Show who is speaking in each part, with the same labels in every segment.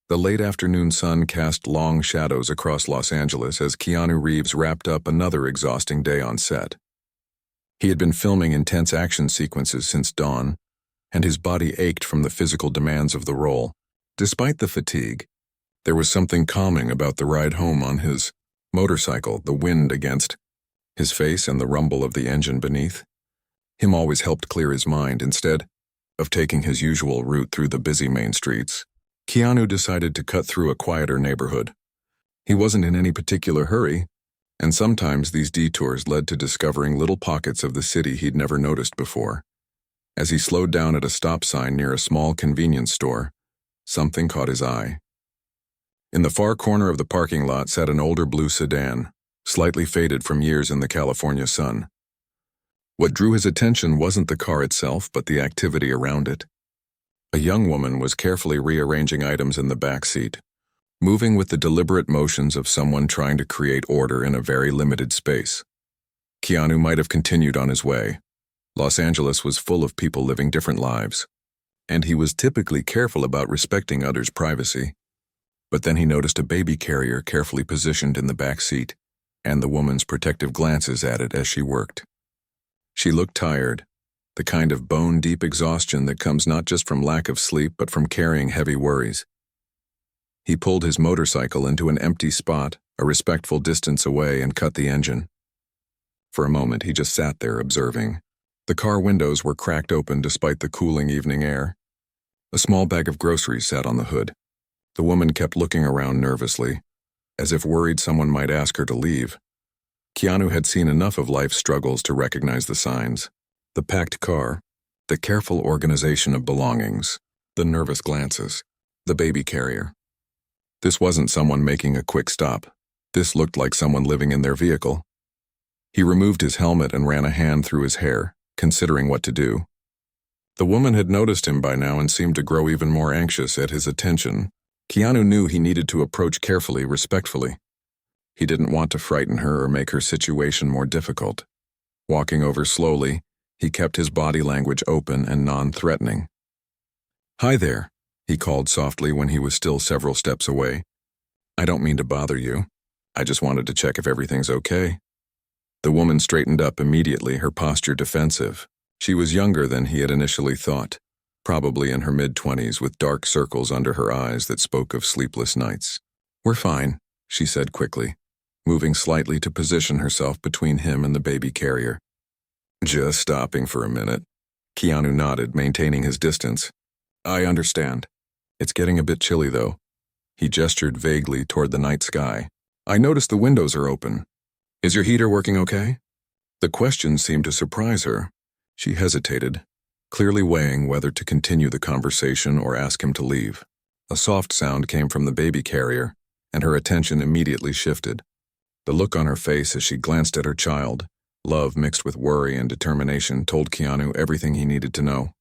Speaker 1: The late afternoon sun cast long shadows across Los Angeles as Keanu Reeves wrapped up another exhausting day on set. He had been filming intense action sequences since dawn, and his body ached from the physical demands of the role. Despite the fatigue, there was something calming about the ride home on his motorcycle, the wind against his face and the rumble of the engine beneath. Him always helped clear his mind. Instead of taking his usual route through the busy main streets, Keanu decided to cut through a quieter neighborhood. He wasn't in any particular hurry, and sometimes these detours led to discovering little pockets of the city he'd never noticed before. As he slowed down at a stop sign near a small convenience store, something caught his eye. In the far corner of the parking lot sat an older blue sedan, slightly faded from years in the California sun. What drew his attention wasn't the car itself, but the activity around it. A young woman was carefully rearranging items in the back seat, moving with the deliberate motions of someone trying to create order in a very limited space. Keanu might have continued on his way. Los Angeles was full of people living different lives, and he was typically careful about respecting others' privacy. But then he noticed a baby carrier carefully positioned in the back seat, and the woman's protective glances at it as she worked. She looked tired, the kind of bone-deep exhaustion that comes not just from lack of sleep but from carrying heavy worries. He pulled his motorcycle into an empty spot, a respectful distance away, and cut the engine. For a moment, he just sat there observing. The car windows were cracked open despite the cooling evening air. A small bag of groceries sat on the hood. The woman kept looking around nervously, as if worried someone might ask her to leave. Keanu had seen enough of life's struggles to recognize the signs. The packed car, the careful organization of belongings, the nervous glances, the baby carrier. This wasn't someone making a quick stop. This looked like someone living in their vehicle. He removed his helmet and ran a hand through his hair, considering what to do. The woman had noticed him by now and seemed to grow even more anxious at his attention. Keanu knew he needed to approach carefully, respectfully. He didn't want to frighten her or make her situation more difficult. Walking over slowly, he kept his body language open and non-threatening. "Hi there," he called softly when he was still several steps away. "I don't mean to bother you. I just wanted to check if everything's okay." The woman straightened up immediately, her posture defensive. She was younger than he had initially thought, probably in her mid-20s with dark circles under her eyes that spoke of sleepless nights. "We're fine," she said quickly, moving slightly to position herself between him and the baby carrier. "Just stopping for a minute." Keanu nodded, maintaining his distance. "I understand. It's getting a bit chilly, though." He gestured vaguely toward the night sky. "I noticed the windows are open. Is your heater working okay?" The question seemed to surprise her. She hesitated, clearly weighing whether to continue the conversation or ask him to leave. A soft sound came from the baby carrier, and her attention immediately shifted. The look on her face as she glanced at her child, love mixed with worry and determination, told Keanu everything he needed to know.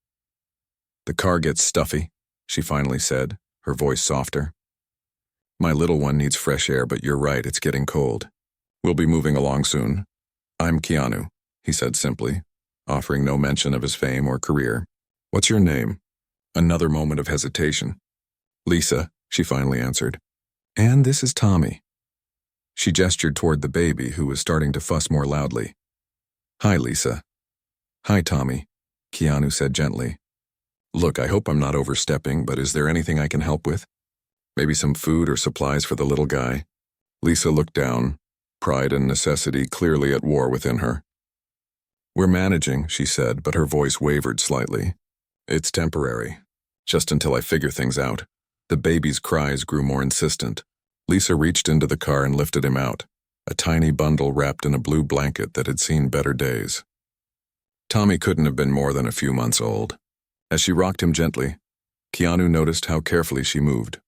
Speaker 1: "The car gets stuffy," she finally said, her voice softer. "My little one needs fresh air, but you're right, it's getting cold. We'll be moving along soon." "I'm Keanu," he said simply, offering no mention of his fame or career. "What's your name?" Another moment of hesitation. "Lisa," she finally answered. "And this is Tommy." She gestured toward the baby, who was starting to fuss more loudly. "Hi, Lisa." "Hi, Tommy," Keanu said gently. "Look, I hope I'm not overstepping, but is there anything I can help with? Maybe some food or supplies for the little guy?" Lisa looked down, pride and necessity clearly at war within her. "We're managing," she said, but her voice wavered slightly. "It's temporary, just until I figure things out." The baby's cries grew more insistent. Lisa reached into the car and lifted him out, a tiny bundle wrapped in a blue blanket that had seen better days. Tommy couldn't have been more than a few months old. As she rocked him gently, Keanu noticed how carefully she moved,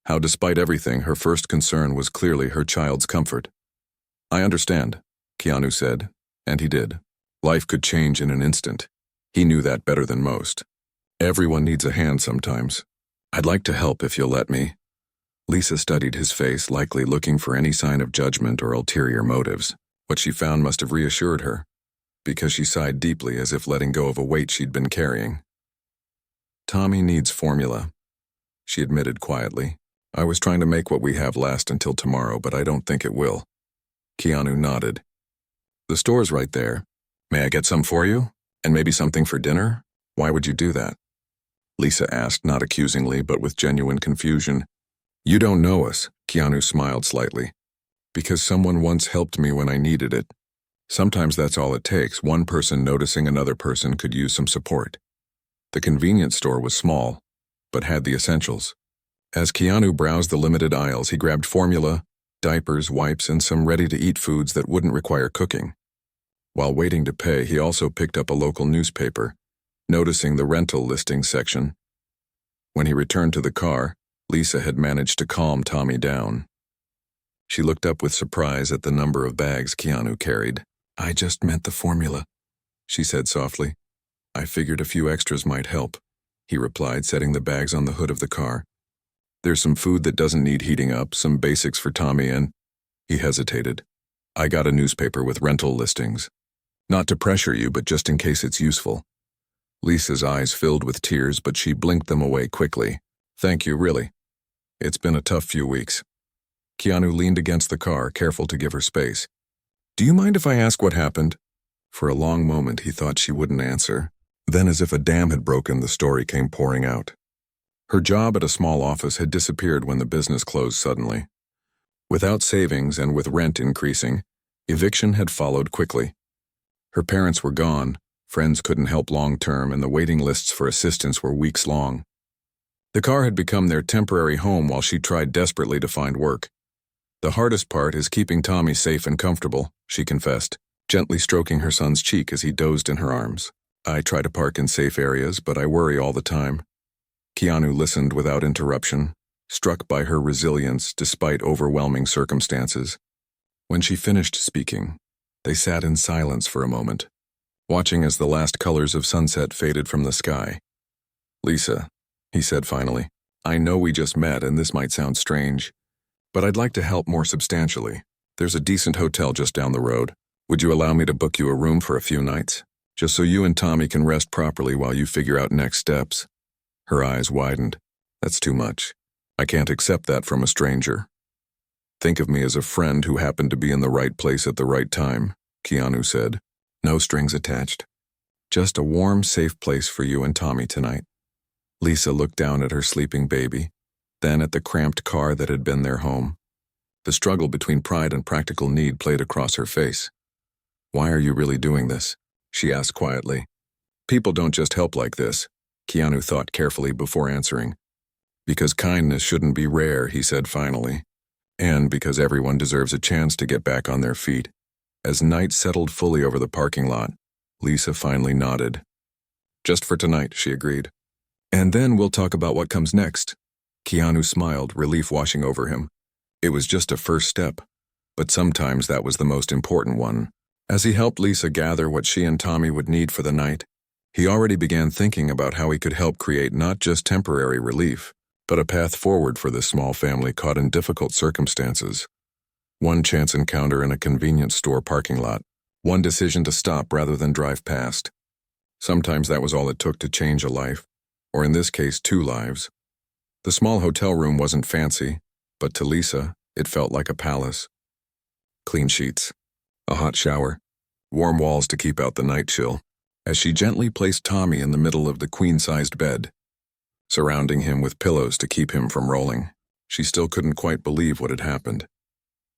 Speaker 1: how despite everything her first concern was clearly her child's comfort. "I understand," Keanu said, and he did. Life could change in an instant. He knew that better than most. Everyone needs a hand sometimes. "I'd like to help if you'll let me." Lisa studied his face, likely looking for any sign of judgment or ulterior motives. What she found must have reassured her, because she sighed deeply as if letting go of a weight she'd been carrying. "Tommy needs formula," she admitted quietly. I was trying to make what we have last until tomorrow, but I don't think it will. Keanu nodded. The store's right there. May I get some for you? And maybe something for dinner? Why would you do that? Lisa asked, not accusingly, but with genuine confusion. You don't know us, Keanu smiled slightly. Because someone once helped me when I needed it. Sometimes that's all it takes, one person noticing another person could use some support. The convenience store was small, but had the essentials. As Keanu browsed the limited aisles, he grabbed formula, diapers, wipes, and some ready-to-eat foods that wouldn't require cooking. While waiting to pay, he also picked up a local newspaper, noticing the rental listings section. When he returned to the car, Lisa had managed to calm Tommy down. She looked up with surprise at the number of bags Keanu carried. I just meant the formula, she said softly. I figured a few extras might help, he replied, setting the bags on the hood of the car. There's some food that doesn't need heating up, some basics for Tommy, and... He hesitated. I got a newspaper with rental listings. Not to pressure you, but just in case it's useful. Lisa's eyes filled with tears, but she blinked them away quickly. Thank you, really. It's been a tough few weeks. Keanu leaned against the car, careful to give her space. Do you mind if I ask what happened? For a long moment, he thought she wouldn't answer. Then, as if a dam had broken, the story came pouring out. Her job at a small office had disappeared when the business closed suddenly. Without savings and with rent increasing, eviction had followed quickly. Her parents were gone, friends couldn't help long-term, and the waiting lists for assistance were weeks long. The car had become their temporary home while she tried desperately to find work. The hardest part is keeping Tommy safe and comfortable, she confessed, gently stroking her son's cheek as he dozed in her arms. I try to park in safe areas, but I worry all the time. Keanu listened without interruption, struck by her resilience despite overwhelming circumstances. When she finished speaking, they sat in silence for a moment, watching as the last colors of sunset faded from the sky. Lisa, he said finally, I know we just met and this might sound strange, but I'd like to help more substantially. There's a decent hotel just down the road. Would you allow me to book you a room for a few nights? Just so you and Tommy can rest properly while you figure out next steps. Her eyes widened. That's too much. I can't accept that from a stranger. Think of me as a friend who happened to be in the right place at the right time, Keanu said. No strings attached. Just a warm, safe place for you and Tommy tonight. Lisa looked down at her sleeping baby, then at the cramped car that had been their home. The struggle between pride and practical need played across her face. Why are you really doing this? She asked quietly. People don't just help like this, Keanu thought carefully before answering. Because kindness shouldn't be rare, he said finally. And because everyone deserves a chance to get back on their feet. As night settled fully over the parking lot, Lisa finally nodded. Just for tonight, she agreed. And then we'll talk about what comes next. Keanu smiled, relief washing over him. It was just a first step, but sometimes that was the most important one. As he helped Lisa gather what she and Tommy would need for the night, he already began thinking about how he could help create not just temporary relief, but a path forward for this small family caught in difficult circumstances. One chance encounter in a convenience store parking lot, one decision to stop rather than drive past. Sometimes that was all it took to change a life, or in this case, 2 lives. The small hotel room wasn't fancy, but to Lisa, it felt like a palace. Clean sheets, a hot shower, warm walls to keep out the night chill, as she gently placed Tommy in the middle of the queen-sized bed, surrounding him with pillows to keep him from rolling. She still couldn't quite believe what had happened.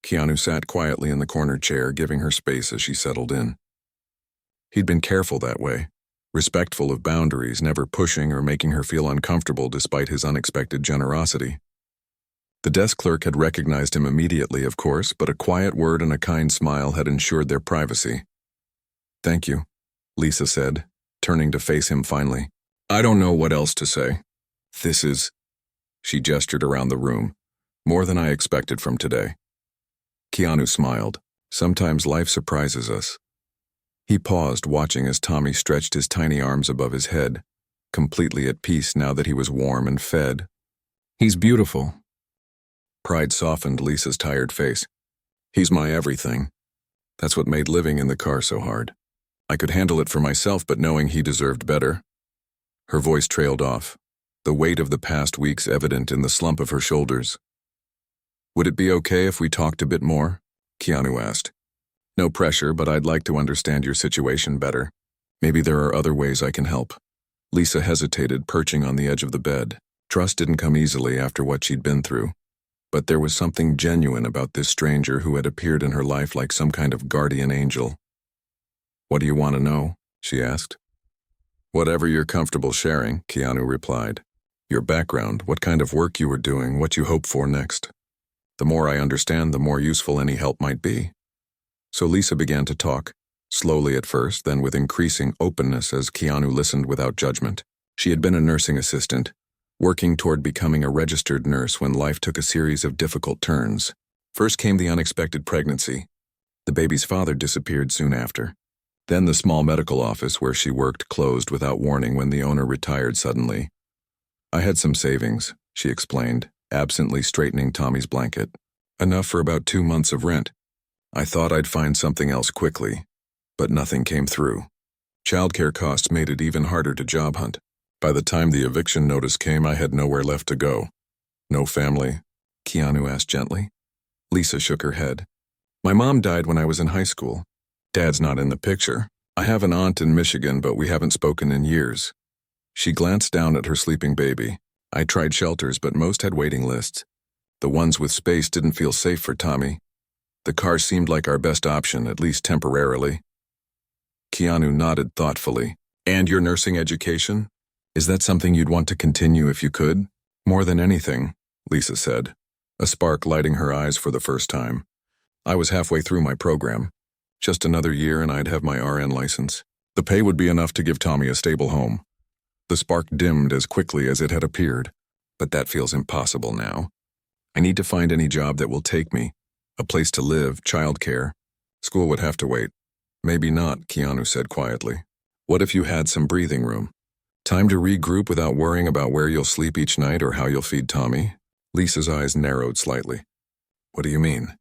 Speaker 1: Keanu sat quietly in the corner chair, giving her space as she settled in. He'd been careful that way, respectful of boundaries, never pushing or making her feel uncomfortable despite his unexpected generosity. The desk clerk had recognized him immediately, of course, but a quiet word and a kind smile had ensured their privacy. Thank you, Lisa said, turning to face him finally. I don't know what else to say. This is... She gestured around the room. More than I expected from today. Keanu smiled. Sometimes life surprises us. He paused, watching as Tommy stretched his tiny arms above his head, completely at peace now that he was warm and fed. He's beautiful. Pride softened Lisa's tired face. He's my everything. That's what made living in the car so hard. I could handle it for myself, but knowing he deserved better. Her voice trailed off, the weight of the past weeks evident in the slump of her shoulders. Would it be okay if we talked a bit more? Keanu asked. No pressure, but I'd like to understand your situation better. Maybe there are other ways I can help. Lisa hesitated, perching on the edge of the bed. Trust didn't come easily after what she'd been through. But there was something genuine about this stranger who had appeared in her life like some kind of guardian angel. What do you want to know? She asked. Whatever you're comfortable sharing, Keanu replied. Your background, what kind of work you were doing, what you hope for next. The more I understand, the more useful any help might be. So Lisa began to talk, slowly at first, then with increasing openness as Keanu listened without judgment. She had been a nursing assistant, working toward becoming a registered nurse when life took a series of difficult turns. First came the unexpected pregnancy. The baby's father disappeared soon after. Then the small medical office where she worked closed without warning when the owner retired suddenly. I had some savings, she explained, absently straightening Tommy's blanket. Enough for about 2 months of rent. I thought I'd find something else quickly, but nothing came through. Childcare costs made it even harder to job hunt. By the time the eviction notice came, I had nowhere left to go. No family? Keanu asked gently. Lisa shook her head. My mom died when I was in high school. Dad's not in the picture. I have an aunt in Michigan, but we haven't spoken in years. She glanced down at her sleeping baby. I tried shelters, but most had waiting lists. The ones with space didn't feel safe for Tommy. The car seemed like our best option, at least temporarily. Keanu nodded thoughtfully. And your nursing education? Is that something you'd want to continue if you could? More than anything, Lisa said, a spark lighting her eyes for the first time. I was halfway through my program. Just another year and I'd have my RN license. The pay would be enough to give Tommy a stable home. The spark dimmed as quickly as it had appeared, but that feels impossible now. I need to find any job that will take me. A place to live, childcare. School would have to wait. Maybe not, Keanu said quietly. What if you had some breathing room? Time to regroup without worrying about where you'll sleep each night or how you'll feed Tommy? Lisa's eyes narrowed slightly. What do you mean?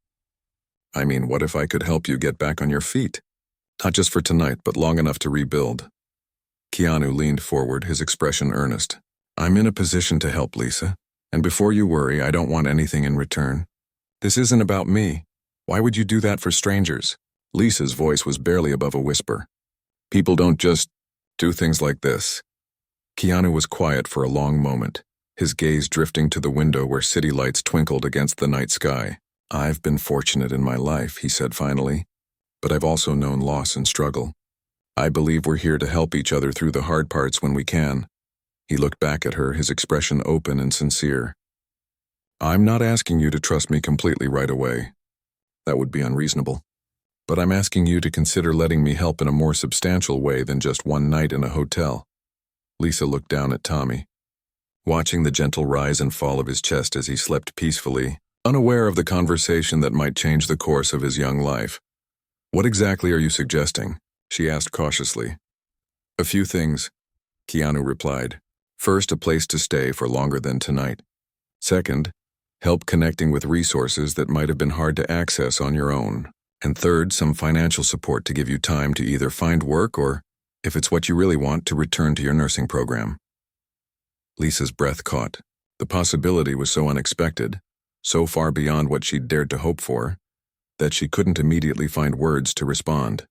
Speaker 1: I mean, what if I could help you get back on your feet? Not just for tonight, but long enough to rebuild. Keanu leaned forward, his expression earnest. I'm in a position to help, Lisa. And before you worry, I don't want anything in return. This isn't about me. Why would you do that for strangers? Lisa's voice was barely above a whisper. People don't just do things like this. Keanu was quiet for a long moment, his gaze drifting to the window where city lights twinkled against the night sky. I've been fortunate in my life, he said finally, but I've also known loss and struggle. I believe we're here to help each other through the hard parts when we can. He looked back at her, his expression open and sincere. I'm not asking you to trust me completely right away. That would be unreasonable. But I'm asking you to consider letting me help in a more substantial way than just one night in a hotel. Lisa looked down at Tommy, watching the gentle rise and fall of his chest as he slept peacefully, unaware of the conversation that might change the course of his young life. What exactly are you suggesting? She asked cautiously. A few things, Keanu replied. First, a place to stay for longer than tonight. Second, help connecting with resources that might have been hard to access on your own. And third, some financial support to give you time to either find work or, if it's what you really want, to return to your nursing program. Lisa's breath caught. The possibility was so unexpected, so far beyond what she'd dared to hope for, that she couldn't immediately find words to respond.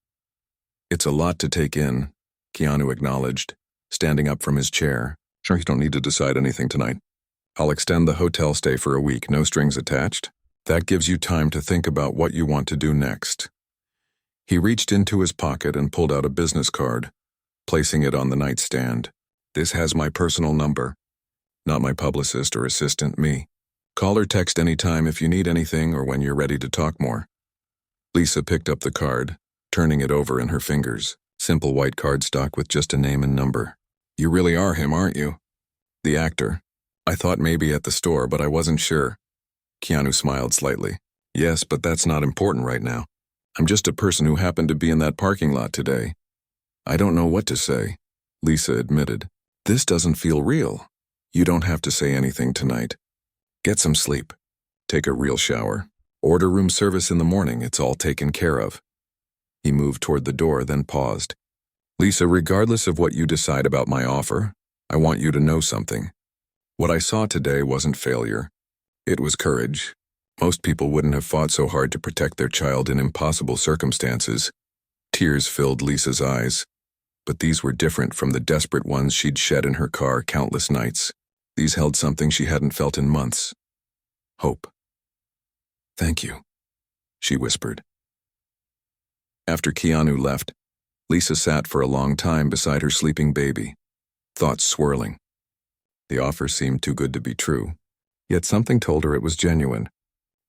Speaker 1: It's a lot to take in, Keanu acknowledged, standing up from his chair. Sure, you don't need to decide anything tonight. I'll extend the hotel stay for a week, no strings attached. That gives you time to think about what you want to do next. He reached into his pocket and pulled out a business card, placing it on the nightstand. This has my personal number. Not my publicist or assistant, me. Call or text anytime if you need anything or when you're ready to talk more. Lisa picked up the card, turning it over in her fingers. Simple white cardstock with just a name and number. You really are him, aren't you? The actor. I thought maybe at the store, but I wasn't sure. Keanu smiled slightly. Yes, but that's not important right now. I'm just a person who happened to be in that parking lot today. I don't know what to say, Lisa admitted. This doesn't feel real. You don't have to say anything tonight. Get some sleep. Take a real shower. Order room service in the morning, it's all taken care of. He moved toward the door, then paused. Lisa, regardless of what you decide about my offer, I want you to know something. What I saw today wasn't failure. It was courage. Most people wouldn't have fought so hard to protect their child in impossible circumstances. Tears filled Lisa's eyes, but these were different from the desperate ones she'd shed in her car countless nights. These held something she hadn't felt in months. Hope. "Thank you," she whispered. After Keanu left, Lisa sat for a long time beside her sleeping baby, thoughts swirling. The offer seemed too good to be true, yet something told her it was genuine.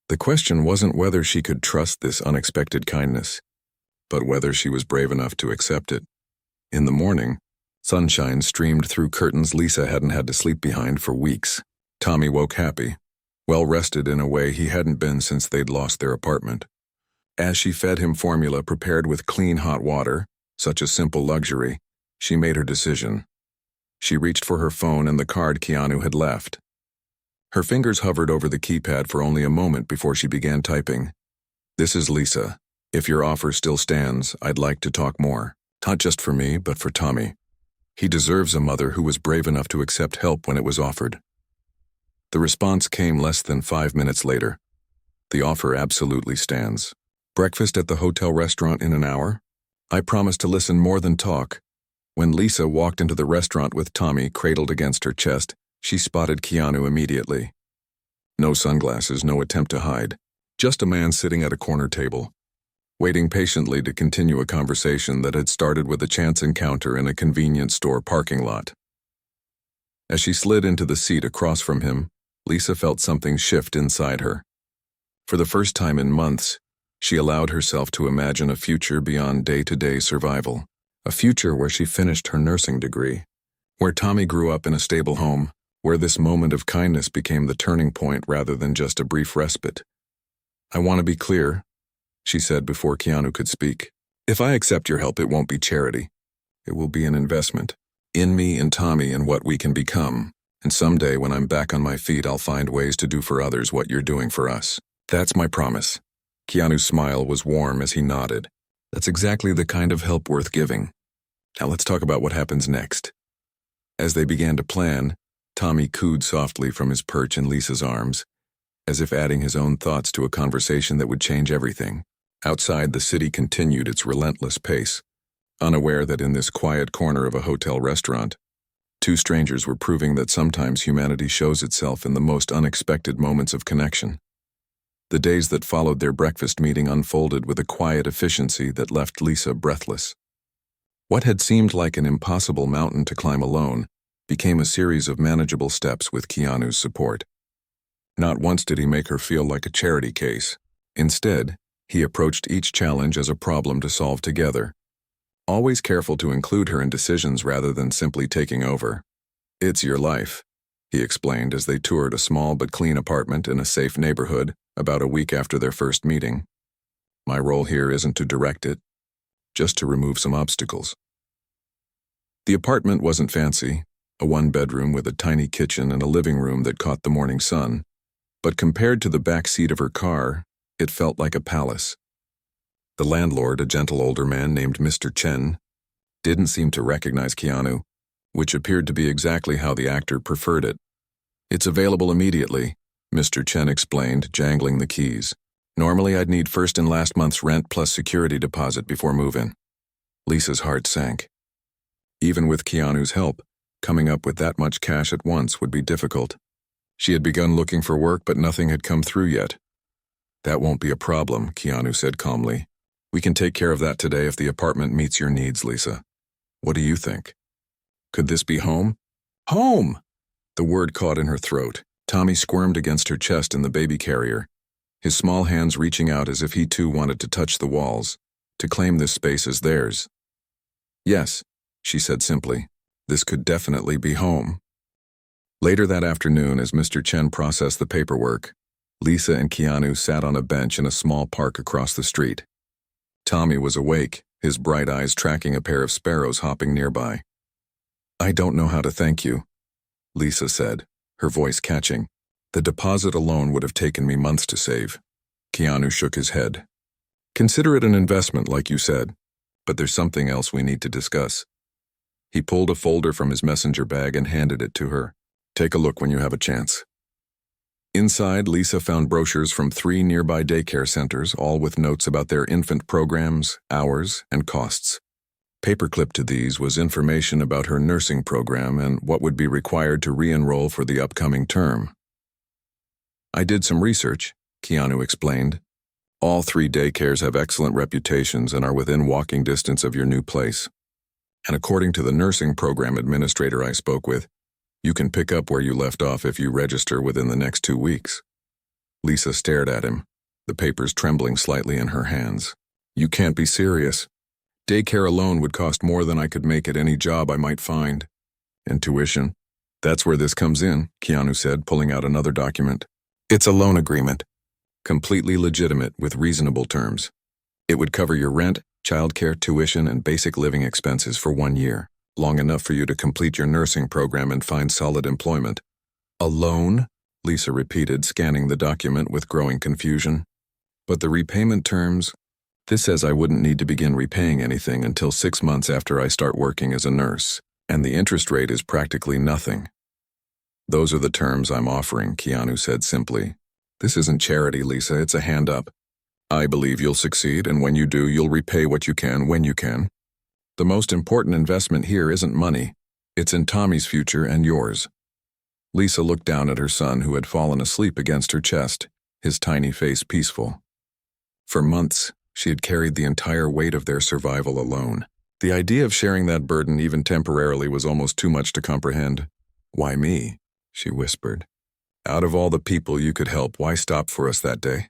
Speaker 1: The question wasn't whether she could trust this unexpected kindness, but whether she was brave enough to accept it. In the morning, sunshine streamed through curtains Lisa hadn't had to sleep behind for weeks. Tommy woke happy, well-rested in a way he hadn't been since they'd lost their apartment. As she fed him formula prepared with clean hot water, such a simple luxury, she made her decision. She reached for her phone and the card Keanu had left. Her fingers hovered over the keypad for only a moment before she began typing. "This is Lisa. If your offer still stands, I'd like to talk more. Not just for me, but for Tommy. He deserves a mother who was brave enough to accept help when it was offered." The response came less than 5 minutes later. "The offer absolutely stands. Breakfast at the hotel restaurant in an hour? I promise to listen more than talk." When Lisa walked into the restaurant with Tommy cradled against her chest, she spotted Keanu immediately. No sunglasses, no attempt to hide. Just a man sitting at a corner table, waiting patiently to continue a conversation that had started with a chance encounter in a convenience store parking lot. As she slid into the seat across from him, Lisa felt something shift inside her. For the first time in months, she allowed herself to imagine a future beyond day-to-day survival. A future where she finished her nursing degree, where Tommy grew up in a stable home, where this moment of kindness became the turning point rather than just a brief respite. "I want to be clear," she said before Keanu could speak. "If I accept your help, it won't be charity. It will be an investment. In me and Tommy and what we can become. And someday when I'm back on my feet, I'll find ways to do for others what you're doing for us. That's my promise." Keanu's smile was warm as he nodded. "That's exactly the kind of help worth giving. Now let's talk about what happens next." As they began to plan, Tommy cooed softly from his perch in Lisa's arms, as if adding his own thoughts to a conversation that would change everything. Outside, the city continued its relentless pace, unaware that in this quiet corner of a hotel restaurant, two strangers were proving that sometimes humanity shows itself in the most unexpected moments of connection. The days that followed their breakfast meeting unfolded with a quiet efficiency that left Lisa breathless. What had seemed like an impossible mountain to climb alone became a series of manageable steps with Keanu's support. Not once did he make her feel like a charity case. Instead, he approached each challenge as a problem to solve together, always careful to include her in decisions rather than simply taking over. "It's your life," he explained as they toured a small but clean apartment in a safe neighborhood about a week after their first meeting. "My role here isn't to direct it, just to remove some obstacles." The apartment wasn't fancy, a one-bedroom with a tiny kitchen and a living room that caught the morning sun, but compared to the back seat of her car, it felt like a palace. The landlord, a gentle older man named Mr. Chen, didn't seem to recognize Keanu, which appeared to be exactly how the actor preferred it. "It's available immediately," Mr. Chen explained, jangling the keys. "Normally I'd need first and last month's rent plus security deposit before move-in." Lisa's heart sank. Even with Keanu's help, coming up with that much cash at once would be difficult. She had begun looking for work, but nothing had come through yet. "That won't be a problem," Keanu said calmly. "We can take care of that today if the apartment meets your needs, Lisa. What do you think? Could this be home?" "Home!" The word caught in her throat. Tommy squirmed against her chest in the baby carrier, his small hands reaching out as if he too wanted to touch the walls, to claim this space as theirs. "Yes," she said simply. "This could definitely be home." Later that afternoon, as Mr. Chen processed the paperwork, Lisa and Keanu sat on a bench in a small park across the street. Tommy was awake, his bright eyes tracking a pair of sparrows hopping nearby. "I don't know how to thank you," Lisa said, her voice catching. "The deposit alone would have taken me months to save." Keanu shook his head. "Consider it an investment, like you said, but there's something else we need to discuss." He pulled a folder from his messenger bag and handed it to her. "Take a look when you have a chance." Inside, Lisa found brochures from 3 nearby daycare centers, all with notes about their infant programs, hours, and costs. Paperclipped to these was information about her nursing program and what would be required to re-enroll for the upcoming term. "I did some research," Keanu explained. "All 3 daycares have excellent reputations and are within walking distance of your new place. And according to the nursing program administrator I spoke with, you can pick up where you left off if you register within the next 2 weeks." Lisa stared at him, the papers trembling slightly in her hands. "You can't be serious. Daycare alone would cost more than I could make at any job I might find. And tuition? That's where this comes in," Keanu said, pulling out another document. "It's a loan agreement. Completely legitimate with reasonable terms. It would cover your rent, childcare, tuition, and basic living expenses for 1 year, long enough for you to complete your nursing program and find solid employment." "A loan?" Lisa repeated, scanning the document with growing confusion. "But the repayment terms? This says I wouldn't need to begin repaying anything until 6 months after I start working as a nurse, and the interest rate is practically nothing." "Those are the terms I'm offering," Keanu said simply. "This isn't charity, Lisa, it's a hand up. I believe you'll succeed, and when you do, you'll repay what you can when you can. The most important investment here isn't money. It's in Tommy's future and yours." Lisa looked down at her son, who had fallen asleep against her chest, his tiny face peaceful. For months, she had carried the entire weight of their survival alone. The idea of sharing that burden, even temporarily, was almost too much to comprehend. "Why me?" she whispered. "Out of all the people you could help, why stop for us that day?"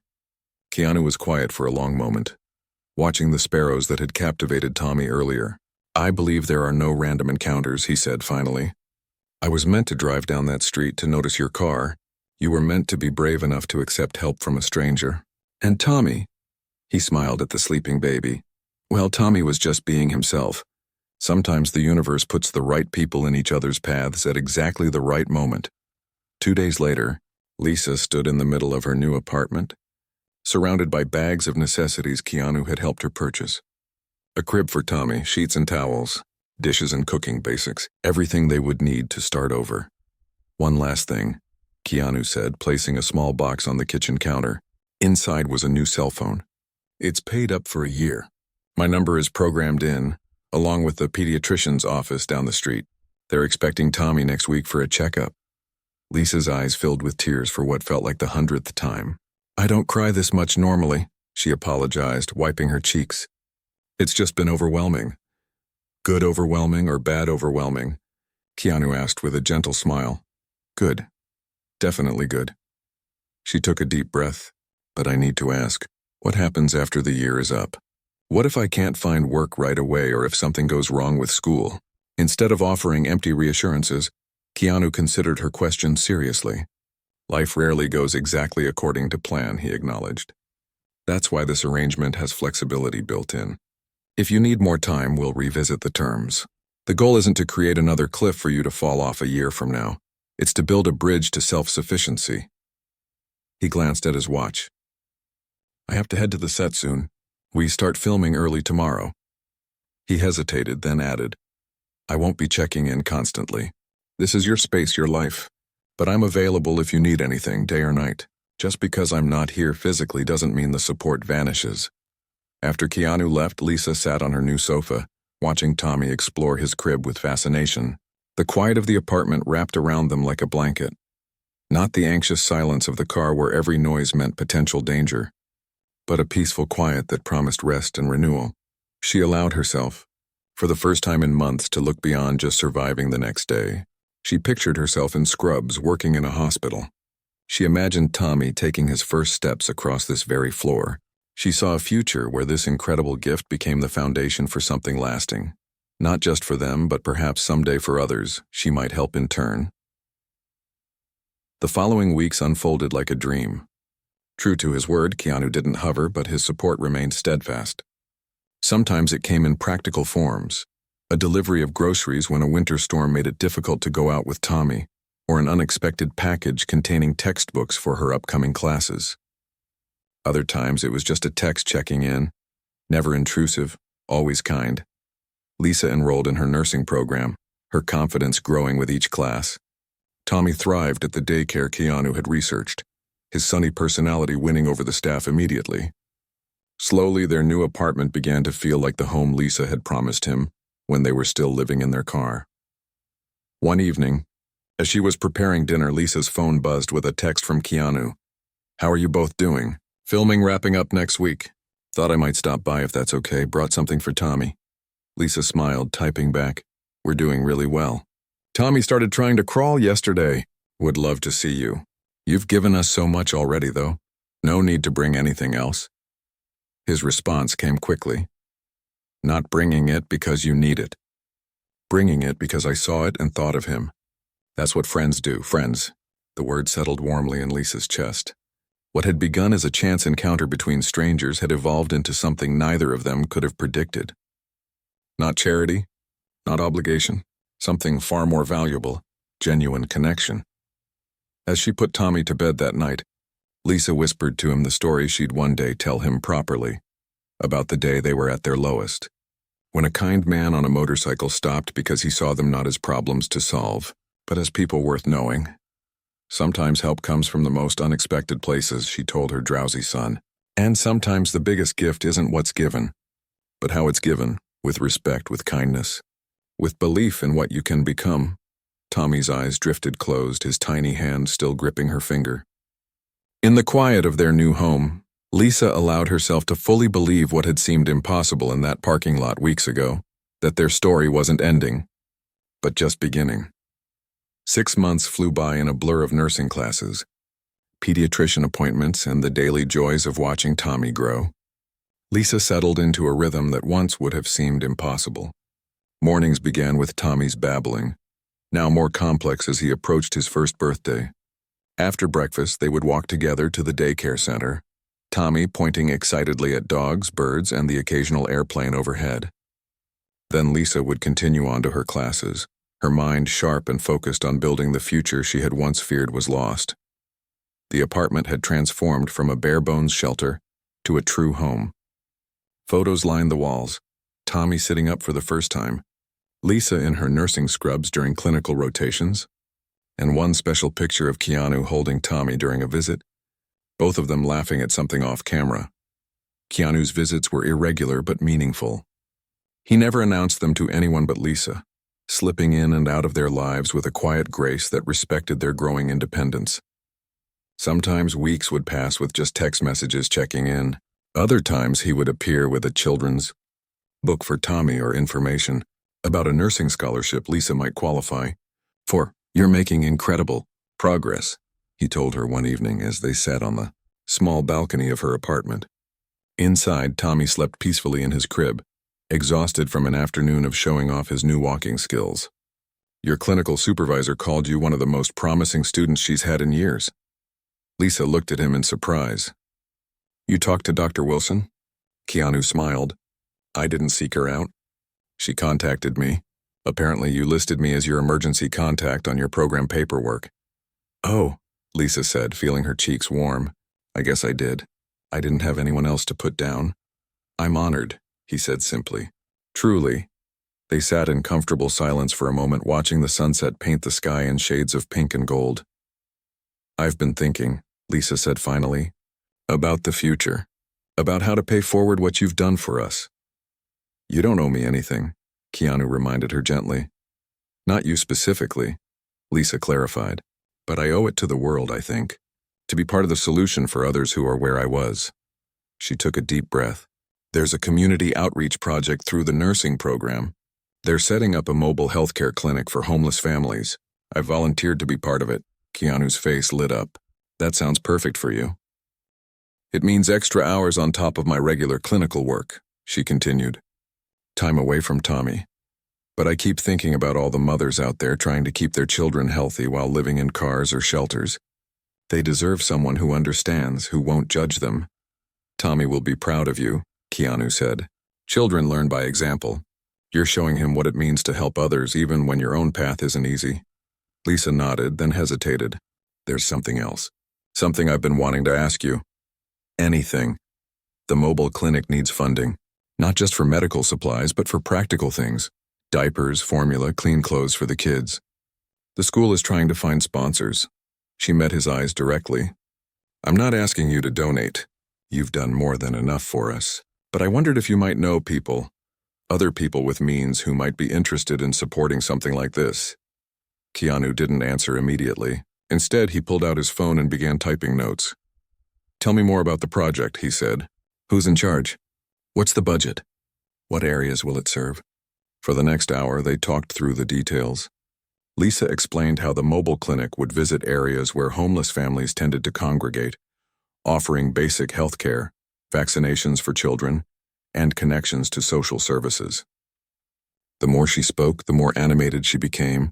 Speaker 1: Keanu was quiet for a long moment, watching the sparrows that had captivated Tommy earlier. "I believe there are no random encounters," he said finally. "I was meant to drive down that street to notice your car. You were meant to be brave enough to accept help from a stranger. And Tommy," he smiled at the sleeping baby. "Well, Tommy was just being himself. Sometimes the universe puts the right people in each other's paths at exactly the right moment." 2 days later, Lisa stood in the middle of her new apartment, surrounded by bags of necessities Keanu had helped her purchase. A crib for Tommy, sheets and towels, dishes and cooking basics, everything they would need to start over. "One last thing," Keanu said, placing a small box on the kitchen counter. Inside was a new cell phone. "It's paid up for a year. My number is programmed in, along with the pediatrician's office down the street. They're expecting Tommy next week for a checkup." Lisa's eyes filled with tears for what felt like the 100th time. "I don't cry this much normally," she apologized, wiping her cheeks. "It's just been overwhelming." "Good overwhelming or bad overwhelming?" Keanu asked with a gentle smile. "Good. Definitely good." She took a deep breath. "But I need to ask, what happens after the year is up? What if I can't find work right away, or if something goes wrong with school?" Instead of offering empty reassurances, Keanu considered her question seriously. "Life rarely goes exactly according to plan," he acknowledged. "That's why this arrangement has flexibility built in. If you need more time, we'll revisit the terms. The goal isn't to create another cliff for you to fall off a year from now. It's to build a bridge to self-sufficiency." He glanced at his watch. "I have to head to the set soon. We start filming early tomorrow." He hesitated, then added, "I won't be checking in constantly. This is your space, your life. But I'm available if you need anything, day or night. Just because I'm not here physically doesn't mean the support vanishes." After Keanu left, Lisa sat on her new sofa, watching Tommy explore his crib with fascination. The quiet of the apartment wrapped around them like a blanket. Not the anxious silence of the car where every noise meant potential danger, but a peaceful quiet that promised rest and renewal. She allowed herself, for the first time in months, to look beyond just surviving the next day. She pictured herself in scrubs, working in a hospital. She imagined Tommy taking his first steps across this very floor. She saw a future where this incredible gift became the foundation for something lasting. Not just for them, but perhaps someday for others she might help in turn. The following weeks unfolded like a dream. True to his word, Keanu didn't hover, but his support remained steadfast. Sometimes it came in practical forms. A delivery of groceries when a winter storm made it difficult to go out with Tommy, or an unexpected package containing textbooks for her upcoming classes. Other times it was just a text checking in, never intrusive, always kind. Lisa enrolled in her nursing program, her confidence growing with each class. Tommy thrived at the daycare Keanu had researched. his sunny personality winning over the staff immediately. Slowly, their new apartment began to feel like the home Lisa had promised him when they were still living in their car. One evening, as she was preparing dinner, Lisa's phone buzzed with a text from Keanu. "How are you both doing? Filming wrapping up next week. Thought I might stop by if that's okay. Brought something for Tommy." Lisa smiled, typing back, "We're doing really well. Tommy started trying to crawl yesterday. Would love to see you. You've given us so much already, though. No need to bring anything else." His response came quickly. "Not bringing it because you need it. Bringing it because I saw it and thought of him. That's what friends do, friends." The word settled warmly in Lisa's chest. What had begun as a chance encounter between strangers had evolved into something neither of them could have predicted. Not charity, not obligation, something far more valuable, genuine connection. As she put Tommy to bed that night, Lisa whispered to him the story she'd one day tell him properly, about the day they were at their lowest, when a kind man on a motorcycle stopped because he saw them not as problems to solve, but as people worth knowing. Sometimes help comes from the most unexpected places, she told her drowsy son. And sometimes the biggest gift isn't what's given, but how it's given, with respect, with kindness, with belief in what you can become. Tommy's eyes drifted closed, his tiny hand still gripping her finger. In the quiet of their new home, Lisa allowed herself to fully believe what had seemed impossible in that parking lot weeks ago, that their story wasn't ending, but just beginning. 6 months flew by in a blur of nursing classes, pediatrician appointments, and the daily joys of watching Tommy grow. Lisa settled into a rhythm that once would have seemed impossible. Mornings began with Tommy's babbling, now more complex as he approached his first birthday. After breakfast, they would walk together to the daycare center, Tommy pointing excitedly at dogs, birds, and the occasional airplane overhead. Then Lisa would continue on to her classes, her mind sharp and focused on building the future she had once feared was lost. The apartment had transformed from a bare-bones shelter to a true home. Photos lined the walls, Tommy sitting up for the first time, Lisa in her nursing scrubs during clinical rotations, and one special picture of Keanu holding Tommy during a visit, both of them laughing at something off camera. Keanu's visits were irregular but meaningful. He never announced them to anyone but Lisa, slipping in and out of their lives with a quiet grace that respected their growing independence. Sometimes weeks would pass with just text messages checking in. Other times he would appear with a children's book for Tommy or information about a nursing scholarship Lisa might qualify for. "You're making incredible progress," he told her one evening as they sat on the small balcony of her apartment. Inside, Tommy slept peacefully in his crib, exhausted from an afternoon of showing off his new walking skills. "Your clinical supervisor called you one of the most promising students she's had in years." Lisa looked at him in surprise. "You talked to Dr. Wilson?" Keanu smiled. "I didn't seek her out. She contacted me. Apparently you listed me as your emergency contact on your program paperwork." "Oh," Lisa said, feeling her cheeks warm. "I guess I did. I didn't have anyone else to put down." "I'm honored," he said simply. "Truly." They sat in comfortable silence for a moment, watching the sunset paint the sky in shades of pink and gold. "I've been thinking," Lisa said finally, "about the future, about how to pay forward what you've done for us." "You don't owe me anything," Keanu reminded her gently. "Not you specifically," Lisa clarified, "but I owe it to the world, I think, to be part of the solution for others who are where I was." She took a deep breath. "There's a community outreach project through the nursing program. They're setting up a mobile healthcare clinic for homeless families. I volunteered to be part of it." Keanu's face lit up. "That sounds perfect for you." "It means extra hours on top of my regular clinical work," she continued. "Time away from Tommy. But I keep thinking about all the mothers out there trying to keep their children healthy while living in cars or shelters. They deserve someone who understands, who won't judge them." "Tommy will be proud of you," Keanu said. "Children learn by example. You're showing him what it means to help others even when your own path isn't easy." Lisa nodded, then hesitated. "There's something else. Something I've been wanting to ask you." "Anything." "The mobile clinic needs funding, not just for medical supplies, but for practical things. Diapers, formula, clean clothes for the kids. The school is trying to find sponsors." She met his eyes directly. I'm not asking you to donate. You've done more than enough for us. But I wondered if you might know people, other people with means who might be interested in supporting something like this. Keanu didn't answer immediately. Instead, he pulled out his phone and began typing notes. Tell me more about the project, he said. Who's in charge? What's the budget? What areas will it serve? For the next hour, they talked through the details. Lisa explained how the mobile clinic would visit areas where homeless families tended to congregate, offering basic health care, vaccinations for children, and connections to social services. The more she spoke, the more animated she became,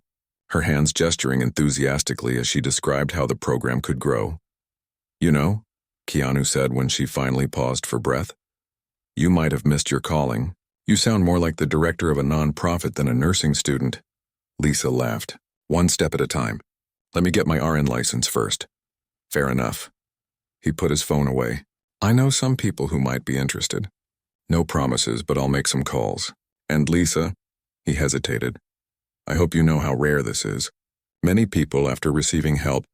Speaker 1: her hands gesturing enthusiastically as she described how the program could grow. You know, Keanu said when she finally paused for breath, you might have missed your calling. You sound more like the director of a non-profit than a nursing student. Lisa laughed. One step at a time. Let me get my RN license first. Fair enough. He put his phone away. I know some people who might be interested. No promises, but I'll make some calls. And Lisa, he hesitated. I hope you know how rare this is. Many people, after receiving help,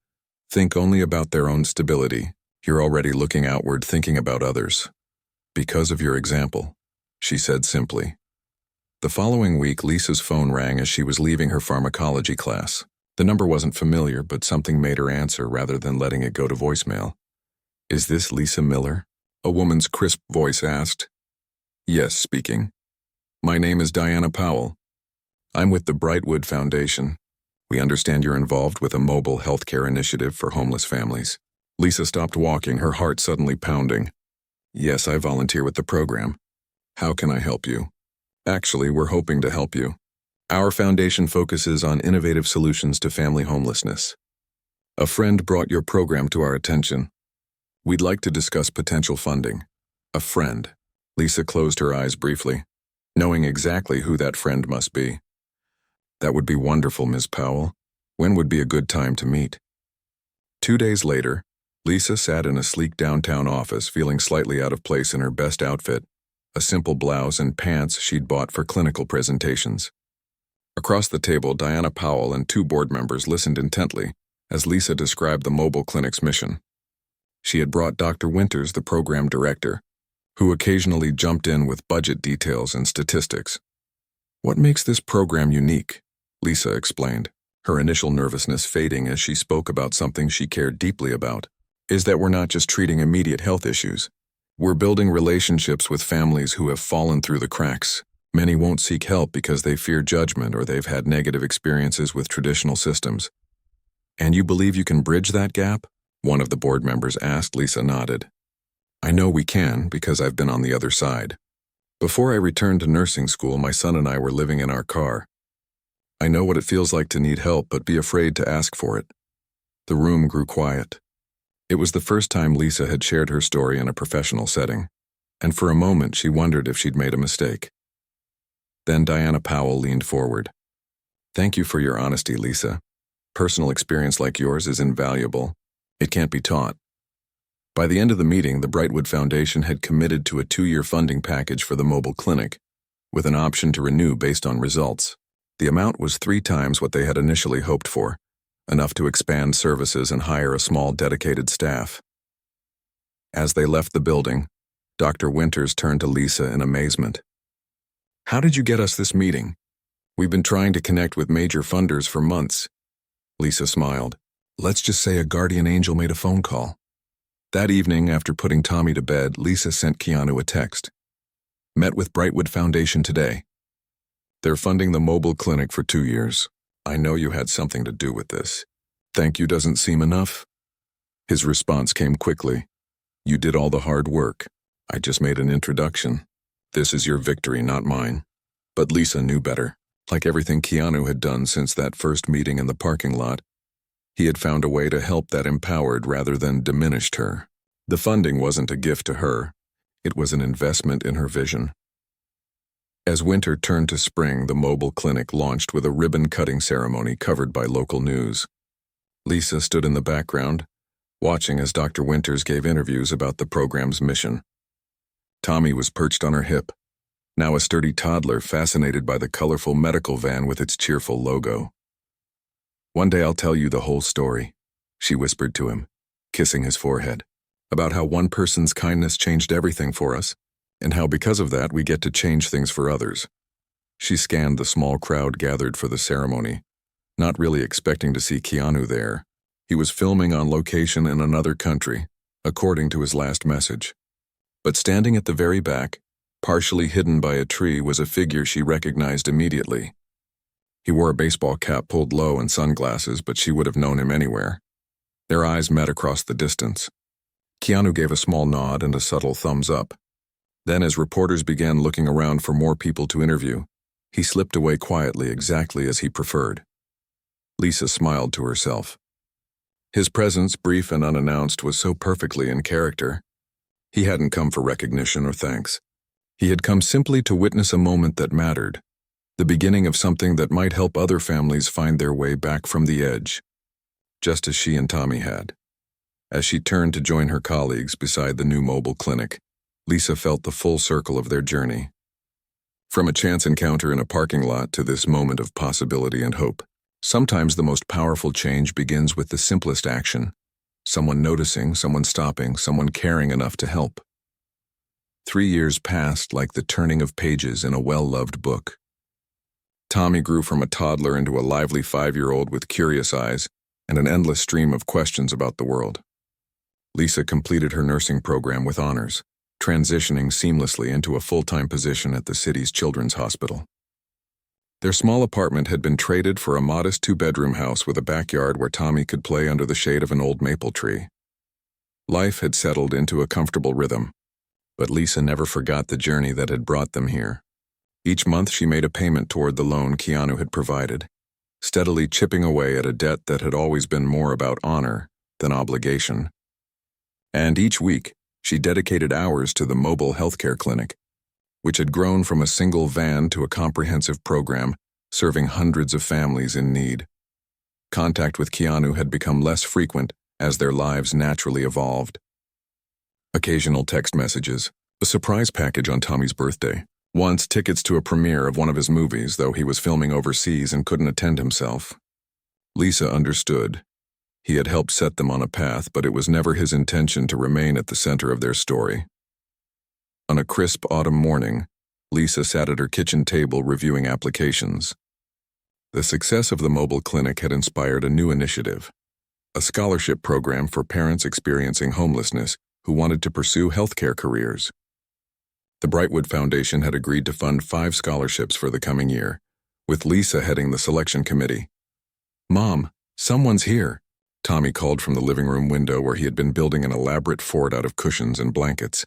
Speaker 1: think only about their own stability. You're already looking outward, thinking about others. Because of your example, she said simply. The following week, Lisa's phone rang as she was leaving her pharmacology class. The number wasn't familiar, but something made her answer rather than letting it go to voicemail. Is this Lisa Miller? A woman's crisp voice asked. Yes, speaking. My name is Diana Powell. I'm with the Brightwood Foundation. We understand you're involved with a mobile healthcare initiative for homeless families. Lisa stopped walking, her heart suddenly pounding. Yes, I volunteer with the program. How can I help you? Actually, we're hoping to help you. Our foundation focuses on innovative solutions to family homelessness. A friend brought your program to our attention. We'd like to discuss potential funding. A friend. Lisa closed her eyes briefly, knowing exactly who that friend must be. That would be wonderful, Ms. Powell. When would be a good time to meet? 2 days later, Lisa sat in a sleek downtown office feeling slightly out of place in her best outfit, a simple blouse and pants she'd bought for clinical presentations. Across the table, Diana Powell and 2 board members listened intently as Lisa described the mobile clinic's mission. She had brought Dr. Winters, the program director, who occasionally jumped in with budget details and statistics. What makes this program unique? Lisa explained, her initial nervousness fading as she spoke about something she cared deeply about, is that we're not just treating immediate health issues. We're building relationships with families who have fallen through the cracks. Many won't seek help because they fear judgment or they've had negative experiences with traditional systems. And you believe you can bridge that gap? One of the board members asked. Lisa nodded. I know we can because I've been on the other side. Before I returned to nursing school, my son and I were living in our car. I know what it feels like to need help but be afraid to ask for it. The room grew quiet. It was the first time Lisa had shared her story in a professional setting, and for a moment she wondered if she'd made a mistake. Then Diana Powell leaned forward. Thank you for your honesty, Lisa. Personal experience like yours is invaluable. It can't be taught. By the end of the meeting, the Brightwood Foundation had committed to a 2-year funding package for the mobile clinic, with an option to renew based on results. The amount was 3 times what they had initially hoped for, enough to expand services and hire a small dedicated staff. As they left the building, Dr. Winters turned to Lisa in amazement. How did you get us this meeting? We've been trying to connect with major funders for months. Lisa smiled. Let's just say a guardian angel made a phone call. That evening, after putting Tommy to bed, Lisa sent Keanu a text. Met with Brightwood Foundation today. They're funding the mobile clinic for 2 years. I know you had something to do with this. Thank you doesn't seem enough. His response came quickly. You did all the hard work. I just made an introduction. This is your victory, not mine. But Lisa knew better. Like everything Keanu had done since that first meeting in the parking lot, he had found a way to help that empowered rather than diminished her. The funding wasn't a gift to her. It was an investment in her vision. As winter turned to spring, the mobile clinic launched with a ribbon-cutting ceremony covered by local news. Lisa stood in the background, watching as Dr. Winters gave interviews about the program's mission. Tommy was perched on her hip, now a sturdy toddler fascinated by the colorful medical van with its cheerful logo. One day I'll tell you the whole story, she whispered to him. kissing his forehead, about how one person's kindness changed everything for us, and how because of that we get to change things for others. She scanned the small crowd gathered for the ceremony, not really expecting to see Keanu there. He was filming on location in another country, according to his last message. But standing at the very back, partially hidden by a tree, was a figure she recognized immediately. He wore a baseball cap pulled low and sunglasses, but she would have known him anywhere. Their eyes met across the distance. Keanu gave a small nod and a subtle thumbs up. Then, as reporters began looking around for more people to interview, he slipped away quietly, exactly as he preferred. Lisa smiled to herself. His presence, brief and unannounced, was so perfectly in character. He hadn't come for recognition or thanks. He had come simply to witness a moment that mattered, the beginning of something that might help other families find their way back from the edge, just as she and Tommy had. As she turned to join her colleagues beside the new mobile clinic, Lisa felt the full circle of their journey. From a chance encounter in a parking lot to this moment of possibility and hope, sometimes the most powerful change begins with the simplest action. Someone noticing, someone stopping, someone caring enough to help. 3 years passed like the turning of pages in a well-loved book. Tommy grew from a toddler into a lively 5-year-old with curious eyes and an endless stream of questions about the world. Lisa completed her nursing program with honors, transitioning seamlessly into a full-time position at the city's children's hospital. Their small apartment had been traded for a modest 2-bedroom house with a backyard where Tommy could play under the shade of an old maple tree. Life had settled into a comfortable rhythm, but Lisa never forgot the journey that had brought them here. Each month she made a payment toward the loan Keanu had provided, steadily chipping away at a debt that had always been more about honor than obligation. And each week, she dedicated hours to the mobile healthcare clinic, which had grown from a single van to a comprehensive program serving hundreds of families in need. Contact with Keanu had become less frequent as their lives naturally evolved. Occasional text messages, a surprise package on Tommy's birthday, once tickets to a premiere of one of his movies, though he was filming overseas and couldn't attend himself. Lisa understood. He had helped set them on a path, but it was never his intention to remain at the center of their story. On a crisp autumn morning, Lisa sat at her kitchen table reviewing applications. The success of the mobile clinic had inspired a new initiative, a scholarship program for parents experiencing homelessness who wanted to pursue healthcare careers. The Brightwood Foundation had agreed to fund 5 scholarships for the coming year, with Lisa heading the selection committee. "Mom, someone's here," Tommy called from the living room window where he had been building an elaborate fort out of cushions and blankets.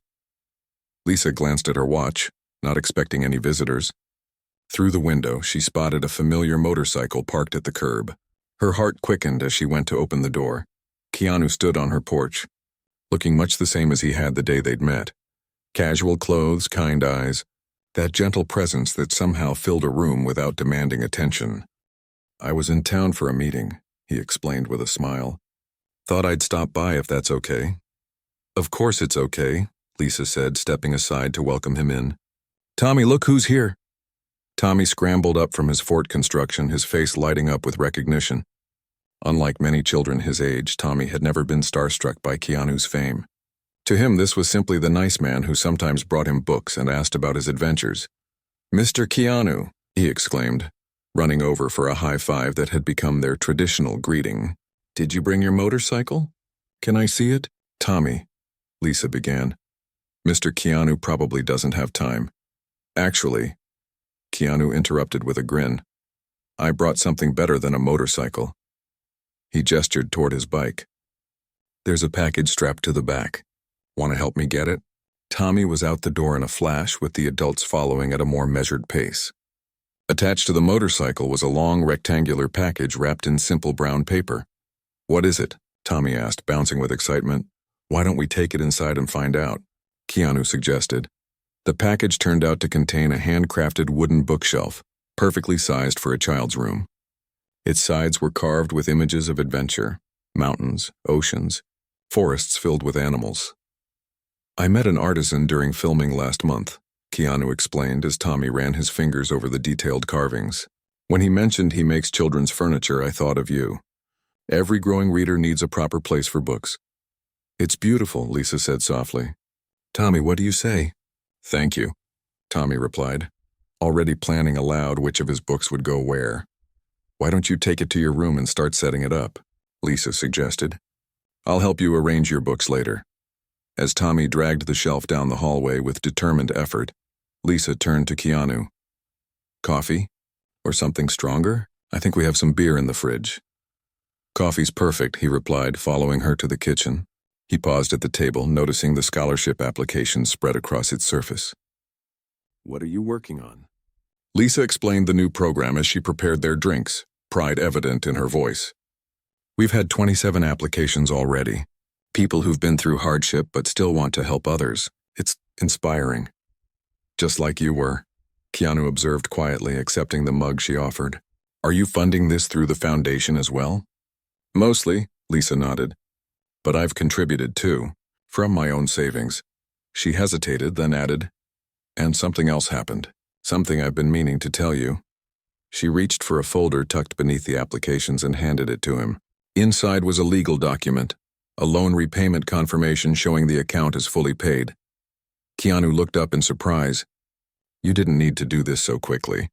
Speaker 1: Lisa glanced at her watch, not expecting any visitors. Through the window, she spotted a familiar motorcycle parked at the curb. Her heart quickened as she went to open the door. Keanu stood on her porch, looking much the same as he had the day they'd met. Casual clothes, kind eyes, that gentle presence that somehow filled a room without demanding attention. "I was in town for a meeting," he explained with a smile. "Thought I'd stop by if that's okay." "Of course it's okay," Lisa said, stepping aside to welcome him in. "Tommy, look who's here." Tommy scrambled up from his fort construction, his face lighting up with recognition. Unlike many children his age, Tommy had never been starstruck by Keanu's fame. To him, this was simply the nice man who sometimes brought him books and asked about his adventures. "Mr. Keanu," he exclaimed, running over for a high five that had become their traditional greeting. "Did you bring your motorcycle? Can I see it?" "Tommy," Lisa began. "Mr. Keanu probably doesn't have time." "Actually," Keanu interrupted with a grin, "I brought something better than a motorcycle." He gestured toward his bike. "There's a package strapped to the back. Want to help me get it?" Tommy was out the door in a flash, with the adults following at a more measured pace. Attached to the motorcycle was a long rectangular package wrapped in simple brown paper. "What is it?" Tommy asked, bouncing with excitement. "Why don't we take it inside and find out?" Keanu suggested. The package turned out to contain a handcrafted wooden bookshelf, perfectly sized for a child's room. Its sides were carved with images of adventure, mountains, oceans, forests filled with animals. "I met an artisan during filming last month," Keanu explained as Tommy ran his fingers over the detailed carvings. "When he mentioned he makes children's furniture, I thought of you. Every growing reader needs a proper place for books. It's beautiful, Lisa said softly. Tommy, what do you say? Thank you, Tommy replied, already planning aloud which of his books would go where. Why don't you take it to your room and start setting it up? Lisa suggested. I'll help you arrange your books later. As Tommy dragged the shelf down the hallway with determined effort, Lisa turned to Keanu. Coffee? Or something stronger? I think we have some beer in the fridge. Coffee's perfect, he replied, following her to the kitchen. He paused at the table, noticing the scholarship application spread across its surface. What are you working on? Lisa explained the new program as she prepared their drinks, pride evident in her voice. We've had 27 applications already. People who've been through hardship but still want to help others. It's inspiring. Just like you were, Keanu observed quietly, accepting the mug she offered. Are you funding this through the foundation as well? Mostly, Lisa nodded. But I've contributed too, from my own savings. She hesitated, then added, and something else happened. Something I've been meaning to tell you. She reached for a folder tucked beneath the applications and handed it to him. Inside was a legal document, a loan repayment confirmation showing the account is fully paid. Keanu looked up in surprise. You didn't need to do this so quickly.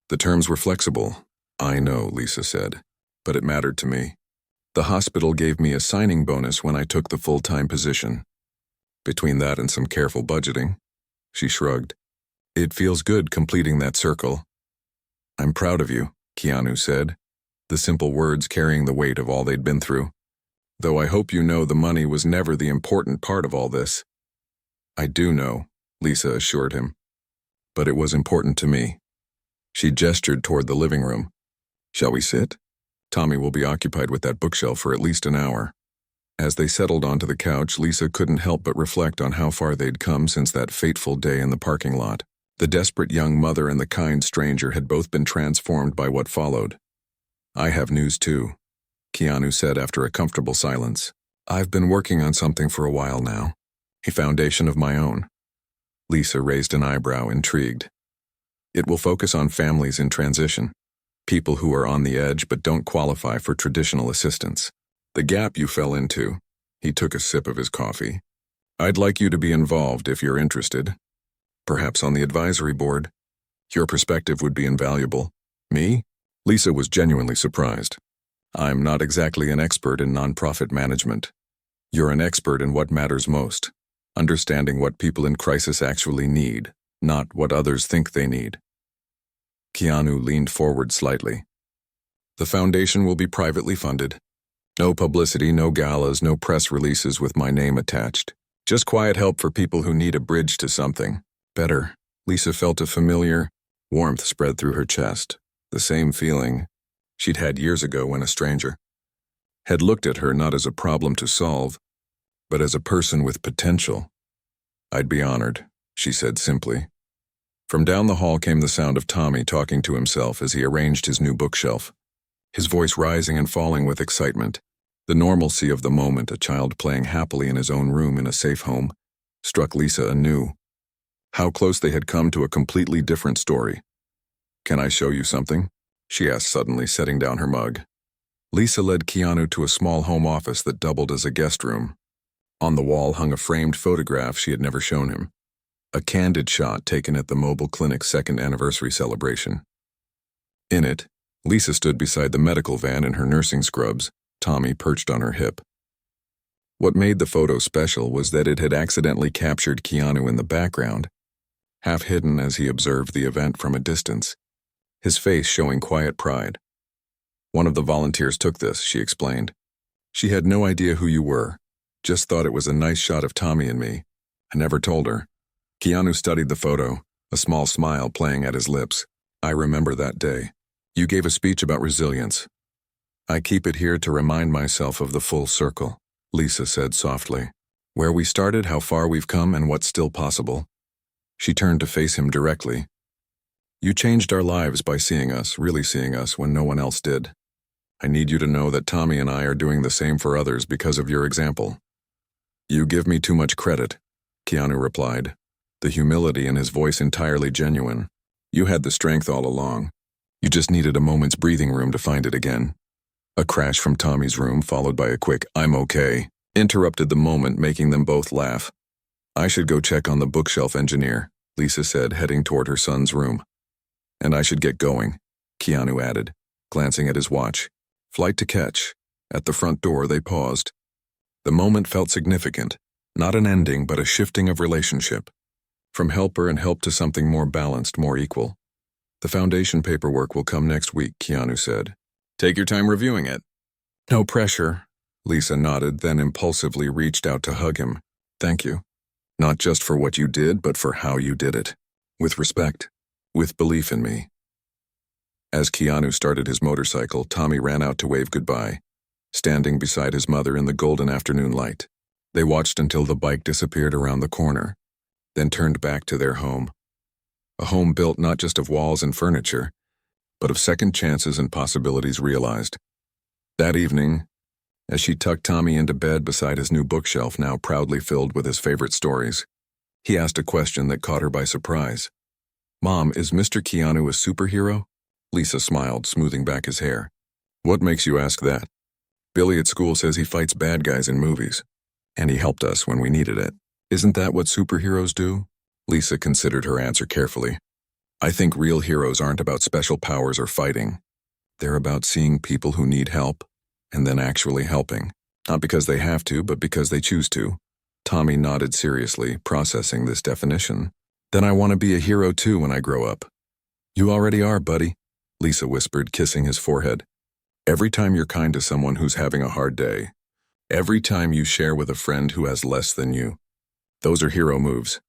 Speaker 1: The terms were flexible. I know, Lisa said, but it mattered to me. The hospital gave me a signing bonus when I took the full-time position. Between that and some careful budgeting, she shrugged. It feels good completing that circle. I'm proud of you, Keanu said, the simple words carrying the weight of all they'd been through. Though I hope you know the money was never the important part of all this. I do know, Lisa assured him. But it was important to me. She gestured toward the living room. Shall we sit? Tommy will be occupied with that bookshelf for at least an hour. As they settled onto the couch, Lisa couldn't help but reflect on how far they'd come since that fateful day in the parking lot. The desperate young mother and the kind stranger had both been transformed by what followed. I have news too, Keanu said after a comfortable silence. I've been working on something for a while now. A foundation of my own. Lisa raised an eyebrow, intrigued. It will focus on families in transition. People who are on the edge but don't qualify for traditional assistance. The gap you fell into. He took a sip of his coffee. I'd like you to be involved if you're interested. Perhaps on the advisory board. Your perspective would be invaluable. Me? Lisa was genuinely surprised. I'm not exactly an expert in nonprofit management. You're an expert in what matters most. Understanding what people in crisis actually need, not what others think they need. Keanu leaned forward slightly. The foundation will be privately funded. No publicity, no galas, no press releases with my name attached. Just quiet help for people who need a bridge to something. Better. Lisa felt a familiar warmth spread through her chest. The same feeling she'd had years ago when a stranger had looked at her not as a problem to solve, but as a person with potential. I'd be honored, she said simply. From down the hall came the sound of Tommy talking to himself as he arranged his new bookshelf, his voice rising and falling with excitement. The normalcy of the moment, a child playing happily in his own room in a safe home, struck Lisa anew. How close they had come to a completely different story. Can I show you something? She asked suddenly, setting down her mug. Lisa led Keanu to a small home office that doubled as a guest room. On the wall hung a framed photograph she had never shown him. A candid shot taken at the mobile clinic's second anniversary celebration. In it, Lisa stood beside the medical van in her nursing scrubs, Tommy perched on her hip. What made the photo special was that it had accidentally captured Keanu in the background, half hidden as he observed the event from a distance, his face showing quiet pride. One of the volunteers took this, she explained. She had no idea who you were, just thought it was a nice shot of Tommy and me. I never told her. Keanu studied the photo, a small smile playing at his lips. I remember that day. You gave a speech about resilience. I keep it here to remind myself of the full circle, Lisa said softly. Where we started, how far we've come, and what's still possible. She turned to face him directly. You changed our lives by seeing us, really seeing us when no one else did. I need you to know that Tommy and I are doing the same for others because of your example. You give me too much credit, Keanu replied, the humility in his voice entirely genuine. You had the strength all along. You just needed a moment's breathing room to find it again. A crash from Tommy's room followed by a quick, I'm okay, interrupted the moment, making them both laugh. I should go check on the bookshelf engineer, Lisa said, heading toward her son's room. And I should get going, Keanu added, glancing at his watch. Flight to catch. At the front door, they paused. The moment felt significant, not an ending, but a shifting of relationship. From helper and help to something more balanced, more equal. The foundation paperwork will come next week, Keanu said. Take your time reviewing it. No pressure. Lisa nodded, then impulsively reached out to hug him. Thank you. Not just for what you did, but for how you did it. With respect. With belief in me. As Keanu started his motorcycle, Tommy ran out to wave goodbye, standing beside his mother in the golden afternoon light. They watched until the bike disappeared around the corner, then turned back to their home. A home built not just of walls and furniture, but of second chances and possibilities realized. That evening, as she tucked Tommy into bed beside his new bookshelf now proudly filled with his favorite stories, he asked a question that caught her by surprise. Mom, is Mr. Keanu a superhero? Lisa smiled, smoothing back his hair. What makes you ask that? Billy at school says he fights bad guys in movies, and he helped us when we needed it. Isn't that what superheroes do? Lisa considered her answer carefully. I think real heroes aren't about special powers or fighting. They're about seeing people who need help, and then actually helping. Not because they have to, but because they choose to. Tommy nodded seriously, processing this definition. Then I want to be a hero too when I grow up. You already are, buddy, Lisa whispered, kissing his forehead. Every time you're kind to someone who's having a hard day, every time you share with a friend who has less than you, those are hero moves.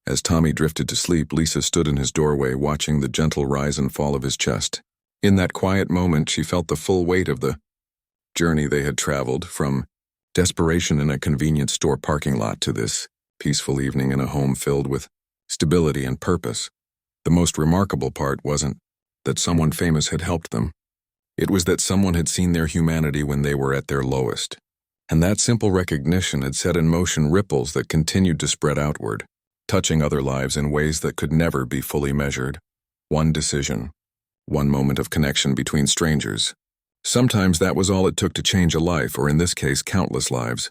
Speaker 1: As Tommy drifted to sleep, Lisa stood in his doorway, watching the gentle rise and fall of his chest. In that quiet moment, she felt the full weight of the journey they had traveled, from desperation in a convenience store parking lot to this peaceful evening in a home filled with stability and purpose. The most remarkable part wasn't that someone famous had helped them. It was that someone had seen their humanity when they were at their lowest. And that simple recognition had set in motion ripples that continued to spread outward, touching other lives in ways that could never be fully measured. One decision, one moment of connection between strangers. Sometimes that was all it took to change a life, or in this case, countless lives.